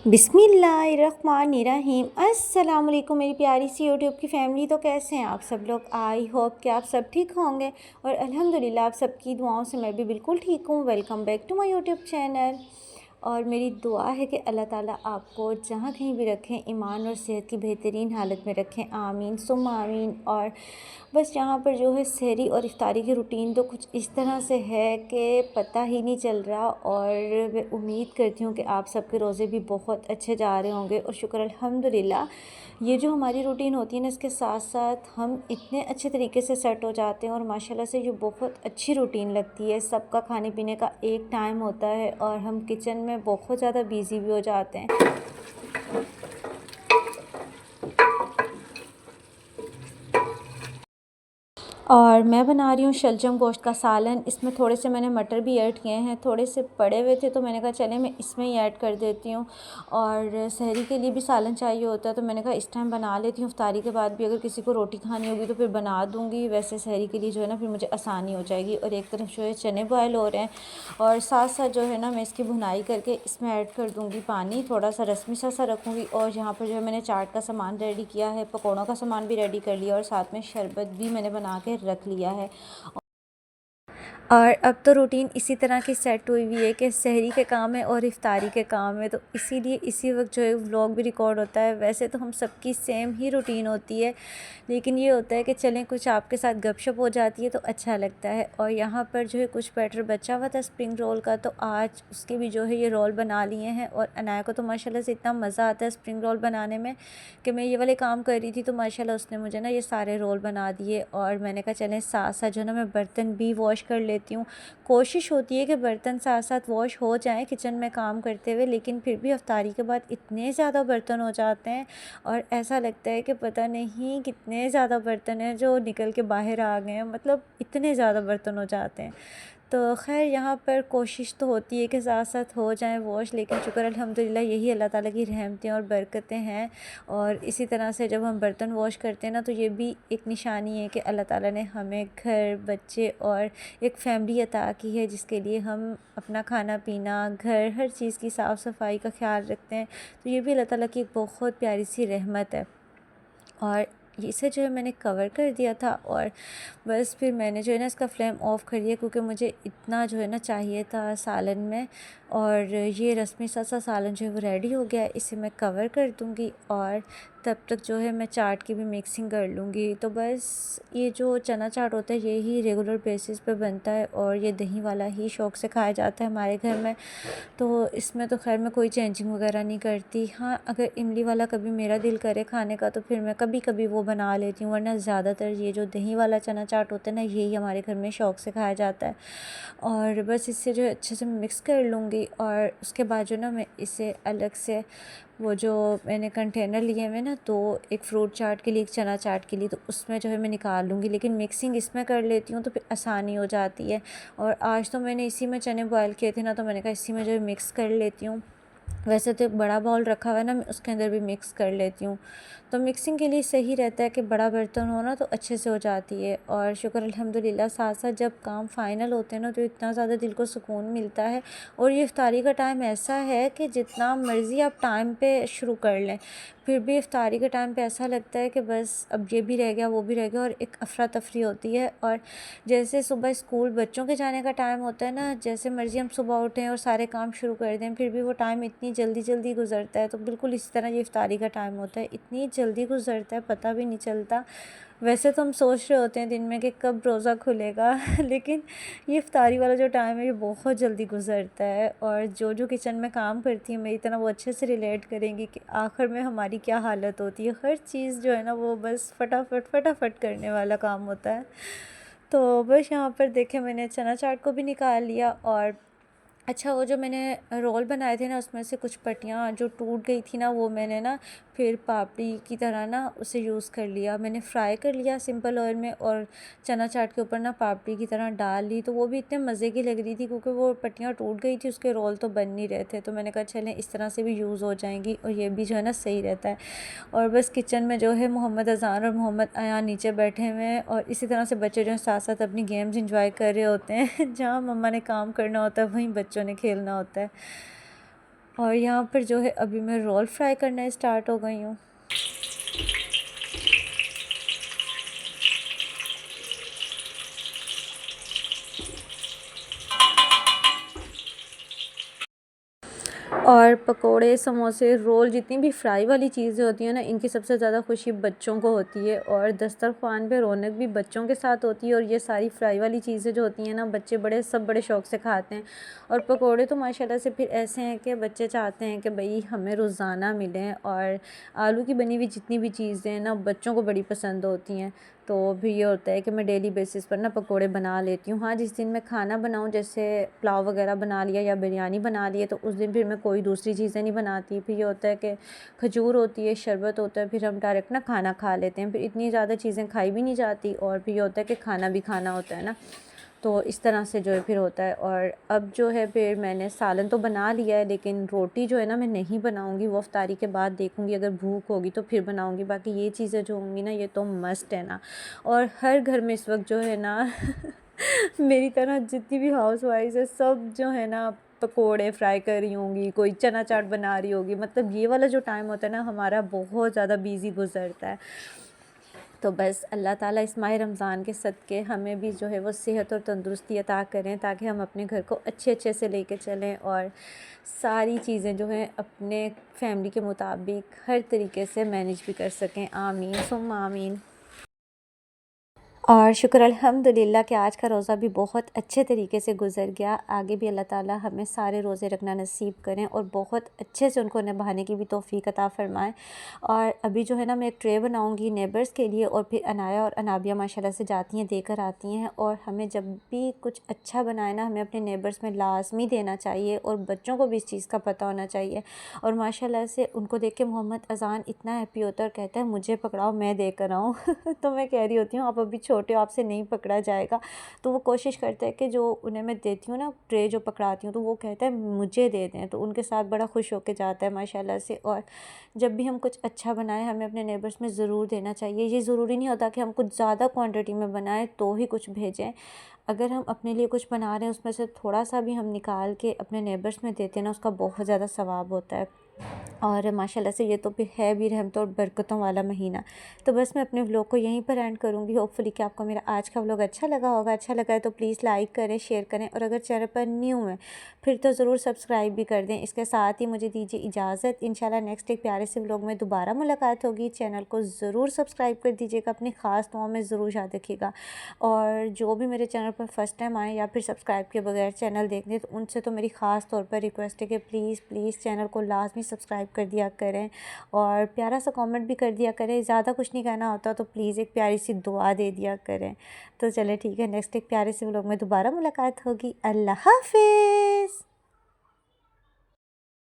बिस्मिल्लाहिर्रहमानिर्रहीम। अस्सलाम वालेकुम मेरी प्यारी सी यूट्यूब की फ़ैमिली। तो कैसे हैं आप सब लोग? आई होप कि आप सब ठीक होंगे और अल्हम्दुलिल्लाह आप सबकी दुआओं से मैं भी बिल्कुल ठीक हूँ। Welcome back to my YouTube channel. और मेरी दुआ है कि अल्लाह ताला आपको जहाँ कहीं भी रखें ईमान और सेहत की बेहतरीन हालत में रखें। आमीन सुम्मा आमीन। और बस यहाँ पर जो है सहरी और इफ्तारी की रूटीन तो कुछ इस तरह से है कि पता ही नहीं चल रहा। और मैं उम्मीद करती हूँ कि आप सबके रोज़े भी बहुत अच्छे जा रहे होंगे और शुक्र अल्हम्दुलिल्लाह। ये जो हमारी रूटीन होती है ना, इसके साथ साथ हम इतने अच्छे तरीके से सेट हो जाते हैं और माशाल्लाह से ये बहुत अच्छी रूटीन लगती है। सबका खाने पीने का एक टाइम होता है और हम किचन में बहुत ज़्यादा बिज़ी भी हो जाते हैं। और मैं बना रही हूँ शलजम गोश्त का सालन। इसमें थोड़े से मैंने मटर भी ऐड किए हैं, थोड़े से पड़े हुए थे तो मैंने कहा चले मैं इसमें ही ऐड कर देती हूँ। और सहरी के लिए भी सालन चाहिए होता है तो मैंने कहा इस टाइम बना लेती हूँ। इफ्तारी के बाद भी अगर किसी को रोटी खानी होगी तो फिर बना दूँगी। वैसे सहरी के लिए जो है ना फिर मुझे आसानी हो जाएगी। और एक तरफ जो है चने बॉयल हो रहे हैं और साथ साथ जो है ना मैं इसकी भुनाई करके इसमें ऐड कर दूँगी पानी। थोड़ा सा रस्मी सा रखूँगी। और यहाँ पर जो है मैंने चाट का सामान रेडी किया है, पकौड़ों का सामान भी रेडी कर लिया और साथ में शरबत भी मैंने बना के रख लिया है। और अब तो रूटीन इसी तरह की सेट हुई हुई है कि सहरी के काम है और इफ्तारी के काम है, तो इसीलिए इसी वक्त जो है व्लॉग भी रिकॉर्ड होता है। वैसे तो हम सबकी सेम ही रूटीन होती है, लेकिन ये होता है कि चलें कुछ आपके साथ गपशप हो जाती है तो अच्छा लगता है। और यहाँ पर जो है कुछ बैटर बचा हुआ था स्प्रिंग रोल का, तो आज उसके भी जो है ये रोल बना लिए हैं। और अनाया को तो माशाल्लाह से इतना मज़ा आता है स्प्रिंग रोल बनाने में कि मैं ये वाले काम कर रही थी तो माशाल्लाह उसने मुझे ना ये सारे रोल बना दिए। और मैंने कहा चलें साथ साथ जो है ना मैं बर्तन भी वॉश कर लेती हूँ। कोशिश होती है कि बर्तन साथ साथ वॉश हो जाएं किचन में काम करते हुए, लेकिन फिर भी इफ्तारी के बाद इतने ज़्यादा बर्तन हो जाते हैं और ऐसा लगता है कि पता नहीं कितने ज़्यादा बर्तन हैं जो निकल के बाहर आ गए हैं। मतलब इतने ज़्यादा बर्तन हो जाते हैं। तो खैर यहाँ पर कोशिश तो होती है कि साथ साथ हो जाए वॉश, लेकिन शुक्र अल्हम्दुलिल्लाह यही अल्लाह ताला की रहमतें और बरकतें हैं। और इसी तरह से जब हम बर्तन वॉश करते हैं ना तो ये भी एक निशानी है कि अल्लाह ताला ने हमें घर, बच्चे और एक फैमिली अता की है जिसके लिए हम अपना खाना पीना, घर, हर चीज़ की साफ़ सफाई का ख्याल रखते हैं। तो ये भी अल्लाह ताला की एक बहुत प्यारी सी रहमत है। और इसे जो है मैंने कवर कर दिया था और बस फिर मैंने जो है ना इसका फ्लेम ऑफ़ कर दिया क्योंकि मुझे इतना जो है ना चाहिए था सालन में। और ये रस्मी सा सालन जो है वो रेडी हो गया है, इसे मैं कवर कर दूँगी और तब तक जो है मैं चाट की भी मिक्सिंग कर लूँगी। तो बस ये जो चना चाट होता है ये ही रेगुलर बेसिस पे बनता है और ये दही वाला ही शौक़ से खाया जाता है हमारे घर में। तो इसमें तो खैर मैं कोई चेंजिंग वगैरह नहीं करती। हाँ, अगर इमली वाला कभी मेरा दिल करे खाने का तो फिर मैं कभी कभी वो बना लेती हूँ, वरना ज़्यादातर ये जो दही वाला चना चाट होता है ना यही हमारे घर में शौक़ से खाया जाता है। और बस इससे जो है अच्छे से मिक्स कर लूँगी और उसके बाद जो ना मैं इसे अलग से वो जो मैंने कंटेनर लिए हुए ना, तो एक फ्रूट चाट के लिए, एक चना चाट के लिए, तो उसमें जो है मैं निकाल लूँगी। लेकिन मिक्सिंग इसमें कर लेती हूँ तो फिर आसानी हो जाती है। और आज तो मैंने इसी में चने बॉयल किए थे ना तो मैंने कहा इसी में जो है मिक्स कर लेती हूँ। वैसे तो एक बड़ा बाउल रखा हुआ है ना, मैं उसके अंदर भी मिक्स कर लेती हूँ। तो मिक्सिंग के लिए सही रहता है कि बड़ा बर्तन हो ना तो अच्छे से हो जाती है। और शुक्र अल्हम्दुलिल्लाह साथ साथ जब काम फ़ाइनल होते हैं ना तो इतना ज़्यादा दिल को सुकून मिलता है। और ये इफ्तारी का टाइम ऐसा है कि जितना मर्ज़ी आप टाइम पे शुरू कर लें, फिर भी इफ्तारी के टाइम पे ऐसा लगता है कि बस अब ये भी रह गया वो भी रह गया और एक अफरा तफरी होती है। और जैसे सुबह स्कूल बच्चों के जाने का टाइम होता है ना, जैसे मर्ज़ी हम सुबह उठें और सारे काम शुरू कर दें फिर भी वो टाइम इतनी जल्दी जल्दी गुजरता है। तो बिल्कुल इसी तरह ये इफ्तारी का टाइम होता है, इतनी जल्दी गुजरता है पता भी नहीं चलता। वैसे तो हम सोच रहे होते हैं दिन में कि कब रोज़ा खुलेगा लेकिन ये इफ्तारी वाला जो टाइम है ये बहुत जल्दी गुजरता है। और जो जो किचन में काम करती है मेरी तरह वो अच्छे से रिलेट करेंगी कि आखिर में हमारी क्या हालत होती है। हर चीज़ जो है ना वो बस फटाफट फटाफट करने वाला काम होता है। तो बस यहाँ पर देखें मैंने चना चाट को भी निकाल लिया। और अच्छा, वो जो मैंने रोल बनाए थे ना उसमें से कुछ पट्टियाँ जो टूट गई थी ना वो मैंने ना फिर पापड़ी की तरह ना उसे यूज़ कर लिया। मैंने फ्राई कर लिया सिंपल ऑयल में और चना चाट के ऊपर ना पापड़ी की तरह डाल ली। तो वो भी इतने मज़े की लग रही थी क्योंकि वो पट्टियाँ टूट गई थी, उसके रोल तो बन नहीं रहे थे। तो मैंने कहा चलें इस तरह से भी यूज़ हो जाएंगी और ये भी जो है ना सही रहता है। और बस किचन में जो है मोहम्मद अज़ान और मोहम्मद अयान नीचे बैठे हुए हैं और इसी तरह से बच्चे जो हैं साथ साथ अपनी गेम्स इंजॉय कर रहे होते हैं जहाँ मम्मा ने काम करना होता है वहीं बच्चों ने खेलना होता है। और यहाँ पर जो है अभी मैं रोल फ्राई करना स्टार्ट हो गई हूँ। और पकोड़े, समोसे, रोल, जितनी भी फ्राई वाली चीज़ें होती हैं ना, इनकी सबसे ज़्यादा खुशी बच्चों को होती है और दस्तरख़्वान पे रौनक भी बच्चों के साथ होती है। और ये सारी फ्राई वाली चीज़ें जो होती हैं ना, बच्चे बड़े शौक़ से खाते हैं। और पकोड़े तो माशाल्लाह से फिर ऐसे हैं कि बच्चे चाहते हैं कि भई हमें रोज़ाना मिलें। और आलू की बनी हुई जितनी भी चीज़ें हैं ना, बच्चों को बड़ी पसंद होती हैं। तो फिर ये होता है कि मैं डेली बेसिस पर ना पकोड़े बना लेती हूँ। हाँ, जिस दिन मैं खाना बनाऊँ, जैसे पुलाव वगैरह बना लिया या बिरयानी बना ली है, तो उस दिन फिर मैं कोई दूसरी चीज़ें नहीं बनाती। फिर ये होता है कि खजूर होती है, शरबत होता है, फिर हम डायरेक्ट ना खाना खा लेते हैं। फिर इतनी ज़्यादा चीज़ें खाई भी नहीं जाती और फिर ये होता है कि खाना भी खाना होता है ना, तो इस तरह से जो है फिर होता है। और अब जो है फिर मैंने सालन तो बना लिया है, लेकिन रोटी जो है ना मैं नहीं बनाऊंगी, वो इफ्तारी के बाद देखूंगी, अगर भूख होगी तो फिर बनाऊंगी। बाकी ये चीज़ें जो होंगी ना, ये तो मस्ट है ना। और हर घर में इस वक्त जो है ना मेरी तरह जितनी भी हाउस वाइफ है, सब जो है ना पकोड़े फ्राई कर रही होंगी, कोई चना चाट बना रही होगी। मतलब ये वाला जो टाइम होता है ना, हमारा बहुत ज़्यादा बिजी गुजरता है। तो बस अल्लाह ताला इस माह रमज़ान के सदक़े हमें भी जो है वो सेहत और तंदुरुस्ती अता करें, ताकि हम अपने घर को अच्छे से लेके चलें और सारी चीज़ें जो हैं अपने फैमिली के मुताबिक हर तरीके से मैनेज भी कर सकें। आमीन सुम्मा आमीन। और शुक्र अल्हम्दुलिल्लाह कि आज का रोज़ा भी बहुत अच्छे तरीके से गुज़र गया। आगे भी अल्लाह ताला हमें सारे रोज़े रखना नसीब करें और बहुत अच्छे से उनको निभाने की भी तौफ़ीक अता फ़रमाएँ। और अभी जो है ना, मैं एक ट्रे बनाऊंगी नेबर्स के लिए, और फिर अनाया और अनाबिया माशाल्लाह से जाती हैं, देकर आती हैं। और हमें जब भी कुछ अच्छा बनाए ना, हमें अपने नेबर्स में लाज़मी देना चाहिए और बच्चों को भी इस चीज़ का पता होना चाहिए। और माशाल्लाह से उनको देख के मोहम्मद अज़ान इतना हैप्पी होता है और कहता है मुझे पकड़ाओ, मैं देकर आऊँ। तो मैं कह रही होती हूँ आप अभी छोटे हो, आपसे नहीं पकड़ा जाएगा। तो वो कोशिश करते हैं कि जो उन्हें मैं देती हूँ ना, ट्रे जो पकड़ाती हूँ, तो वो कहता है मुझे दे दें। तो उनके साथ बड़ा खुश होकर जाता है माशाल्लाह से। और जब भी हम कुछ अच्छा बनाएं, हमें अपने नेबर्स में ज़रूर देना चाहिए। ये ज़रूरी नहीं होता कि हम कुछ ज़्यादा क्वांटिटी में बनाएं तो ही कुछ भेजें। अगर हम अपने लिए कुछ बना रहे हैं, उसमें से थोड़ा सा भी हम निकाल के अपने नेबर्स में देते हैं ना, उसका बहुत ज़्यादा सवाब होता है। और माशाल्लाह से ये तो फिर है भी रहमत और बरकतों वाला महीना। तो बस मैं अपने व्लॉग को यहीं पर एंड करूँगी। होपफुली कि आपको मेरा आज का व्लॉग अच्छा लगा होगा। अच्छा लगा है तो प्लीज़ लाइक करें, शेयर करें, और अगर चैनल पर न्यू हैं फिर तो ज़रूर सब्सक्राइब भी कर दें। इसके साथ ही मुझे दीजिए इजाज़त। इंशाल्लाह नेक्स्ट एक प्यारे से व्लॉग में दोबारा मुलाकात होगी। चैनल को ज़रूर सब्सक्राइब कर दीजिएगा, अपनी ख़ास दुआओं में ज़रूर याद रखिएगा। और जो भी मेरे चैनल पर फर्स्ट टाइम आए या फिर सब्सक्राइब के बगैर चैनल देख लें, तो उनसे तो मेरी ख़ास तौर पर रिक्वेस्ट है कि प्लीज़ चैनल को लाजमी सब्सक्राइब कर दिया करें और प्यारा सा कमेंट भी कर दिया करें। ज़्यादा कुछ नहीं कहना होता, तो प्लीज़ एक प्यारी सी दुआ दे दिया करें। तो चले ठीक है, नेक्स्ट एक प्यारे से व्लॉग में दोबारा मुलाकात होगी। अल्लाह हाफ़िज़।